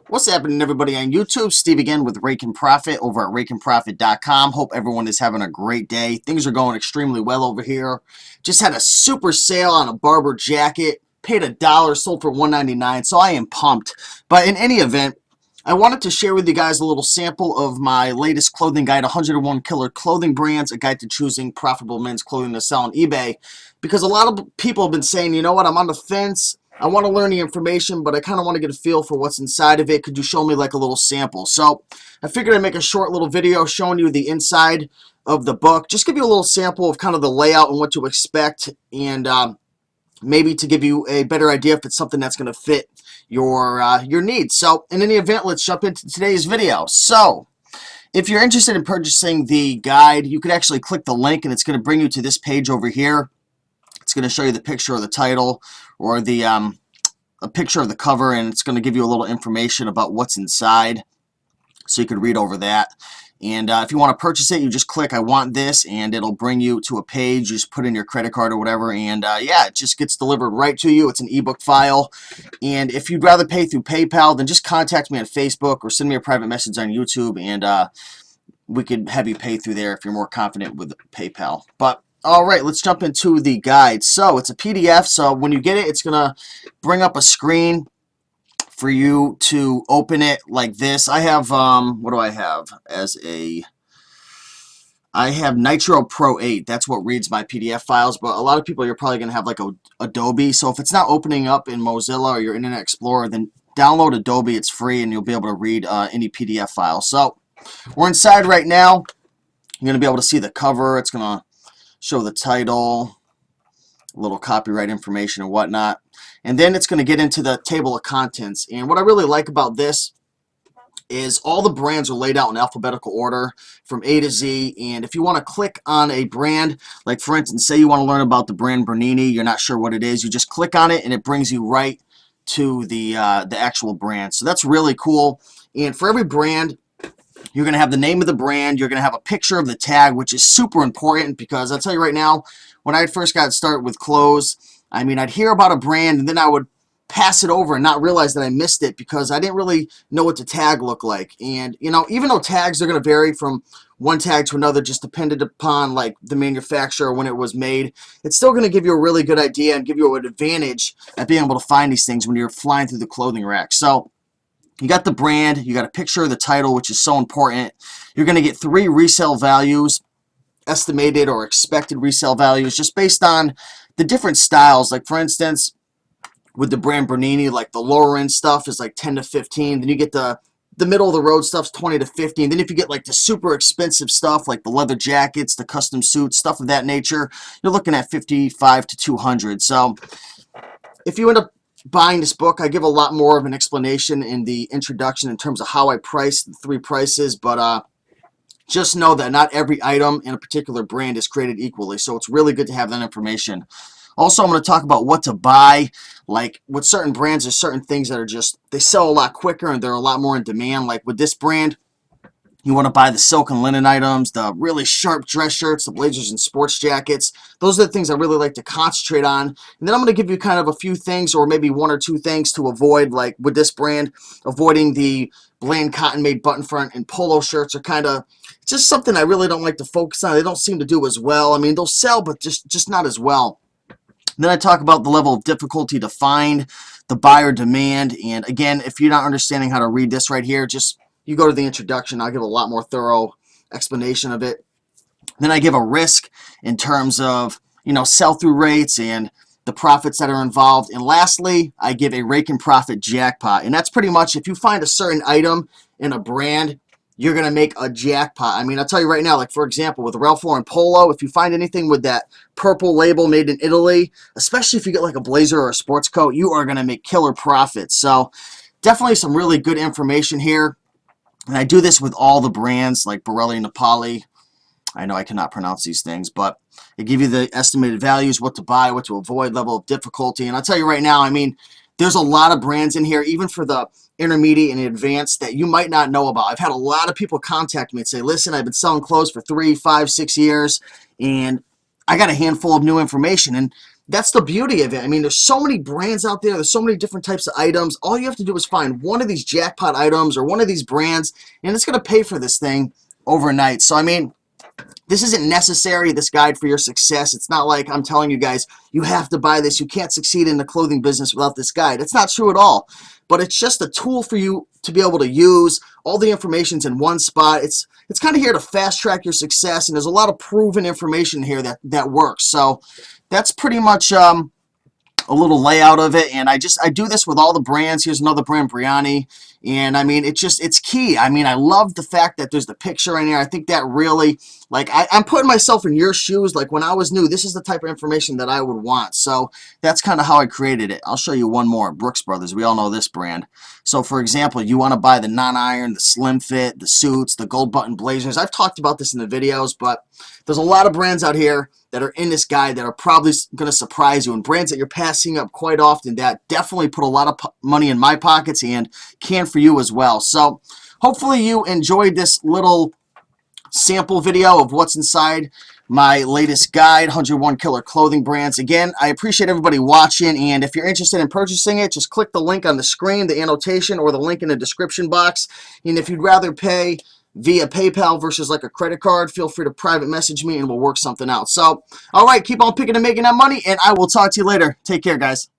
What's happening, everybody on YouTube? Steve again with Rake and Profit over at rakeandprofit.com. Hope everyone is having a great day. Things are going extremely well over here. Just had a super sale on a Barber jacket. Paid $1, sold for $1.99, so I am pumped. But in any event, I wanted to share with you guys a little sample of my latest clothing guide, 101 Killer Clothing Brands, a guide to choosing profitable men's clothing to sell on eBay. Because a lot of people have been saying, you know what, I'm on the fence. I want to learn the information, but I kind of want to get a feel for what's inside of it. Could you show me like a little sample? So I figured I'd make a short little video showing you the inside of the book. Just give you a little sample of kind of the layout and what to expect, and maybe to give you a better idea if it's something that's going to fit your needs. So in any event, let's jump into today's video. So if you're interested in purchasing the guide, you could actually click the link and it's going to bring you to this page over here. It's going to show you the picture of the title or the a picture of the cover, and it's going to give you a little information about what's inside, so you could read over that. And if you want to purchase it, you just click I want this, and it'll bring you to a page. You just put in your credit card or whatever, and yeah, it just gets delivered right to you. It's an ebook file. And if you'd rather pay through PayPal, then just contact me on Facebook or send me a private message on YouTube, and we could have you pay through there if you're more confident with PayPal. But alright, let's jump into the guide. So it's a PDF, so when you get it, it's going to bring up a screen for you to open it like this. I have, what do I have as I have Nitro Pro 8. That's what reads my PDF files, but a lot of people, you're probably going to have like Adobe. So if it's not opening up in Mozilla or your Internet Explorer, then download Adobe. It's free, and you'll be able to read any PDF file. So we're inside right now. You're going to be able to see the cover. It's going to show the title, a little copyright information and whatnot. And then it's going to get into the table of contents. And what I really like about this is all the brands are laid out in alphabetical order from A to Z. And if you want to click on a brand, like for instance, say you want to learn about the brand Bernini, you're not sure what it is, you just click on it and it brings you right to the actual brand. So that's really cool. And for every brand, you're going to have the name of the brand. You're going to have a picture of the tag, which is super important, because I'll tell you right now, when I first got started with clothes, I mean, I'd hear about a brand and then I would pass it over and not realize that I missed it because I didn't really know what the tag looked like. And, you know, even though tags are going to vary from one tag to another, just dependent upon like the manufacturer, when it was made, it's still going to give you a really good idea and give you an advantage at being able to find these things when you're flying through the clothing rack. So you got the brand, you got a picture of the title, which is so important. You're going to get 3 resale values, estimated or expected resale values, just based on the different styles. Like for instance, with the brand Bernini, like the lower end stuff is like 10 to 15. Then you get the middle of the road stuff's 20 to 50. And then if you get like the super expensive stuff, like the leather jackets, the custom suits, stuff of that nature, you're looking at 55 to 200. So if you end up buying this book, I give a lot more of an explanation in the introduction in terms of how I price the 3 prices, but just know that not every item in a particular brand is created equally, so it's really good to have that information. Also, I'm going to talk about what to buy. Like with certain brands, there's certain things that are just, they sell a lot quicker and they're a lot more in demand. Like with this brand, you want to buy the silk and linen items, the really sharp dress shirts, the blazers and sports jackets. Those are the things I really like to concentrate on. And then I'm going to give you kind of a few things, or maybe 1 or 2 things to avoid. Like with this brand, avoiding the bland cotton made button front and polo shirts are kind of just something I really don't like to focus on. They don't seem to do as well. I mean, they'll sell, but just not as well. Then I talk about the level of difficulty to find, the buyer demand. And again, if you're not understanding how to read this right here, just you go to the introduction. I'll give a lot more thorough explanation of it. Then I give a risk in terms of, you know, sell-through rates and the profits that are involved. And lastly, I give a rake and profit jackpot. And that's pretty much if you find a certain item in a brand, you're going to make a jackpot. I mean, I'll tell you right now, like for example, with Ralph Lauren Polo, if you find anything with that purple label made in Italy, especially if you get like a blazer or a sports coat, you are going to make killer profits. So definitely some really good information here. And I do this with all the brands like Borelli and Napoli. I know I cannot pronounce these things, but they give you the estimated values, what to buy, what to avoid, level of difficulty. And I'll tell you right now, I mean, there's a lot of brands in here, even for the intermediate and advanced, that you might not know about. I've had a lot of people contact me and say, listen, I've been selling clothes for 3, 5, 6 years, and I got a handful of new information. And that's the beauty of it. I mean, there's so many brands out there. There's so many different types of items. All you have to do is find one of these jackpot items or one of these brands, and it's going to pay for this thing overnight. So, I mean, this isn't necessary, this guide for your success. It's not like I'm telling you guys, you have to buy this. You can't succeed in the clothing business without this guide. It's not true at all. But it's just a tool for you to be able to use. All the information's in one spot. It's kind of here to fast track your success, and there's a lot of proven information here that works. So that's pretty much a little layout of it, and I do this with all the brands. Here's another brand, Brioni, and I mean, it's key. I mean, I love the fact that there's the picture in here. I think that really, like, I'm putting myself in your shoes. Like, when I was new, this is the type of information that I would want. So that's kind of how I created it. I'll show you one more, Brooks Brothers. We all know this brand. So, for example, you want to buy the non-iron, the slim fit, the suits, the gold button blazers. I've talked about this in the videos, but there's a lot of brands out here that are in this guide that are probably going to surprise you, and brands that you're passing up quite often that definitely put a lot of money in my pockets and can for you as well. So hopefully you enjoyed this little sample video of what's inside my latest guide, 101 Killer Clothing Brands. Again, I appreciate everybody watching, and if you're interested in purchasing it, just click the link on the screen, the annotation, or the link in the description box. And if you'd rather pay via PayPal versus like a credit card, feel free to private message me and we'll work something out. So, all right, keep on picking and making that money, and I will talk to you later. Take care, guys.